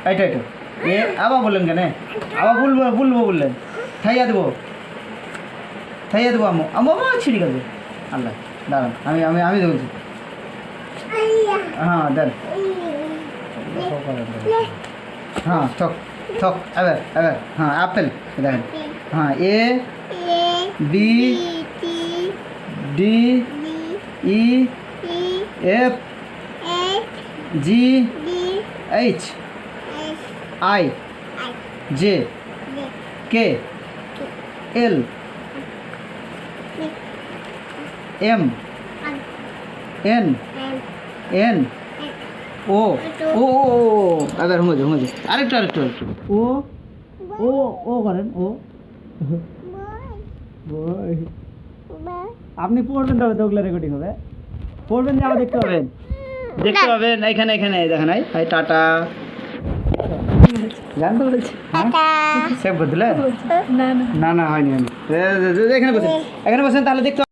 এইটা এইটা এ আবার বললেন কেন আবার বলবো বললেন থাইয়া দেবো আম্মু আম্মু আবার ছিঁড়ি গেছে আল্লাহ দাঁড়ান আমি বলছি হ্যাঁ দেন হ্যাঁ থক এবার হ্যাঁ আপেল দেখেন হ্যাঁ A B D E F G H I J K L M N N O O এবার হুঁজে আরেকটু ও ও ও করেন ও আপনি পড়বেন তবে তো ওগুলো রেকর্ডিং হবে পড়বেন যে আবার দেখতে পাবেন এখানে দেখেন এই টাটা জানতে বলেছি সেভ করে দিলে না হয়নি এখানে বসেন তাহলে দেখতে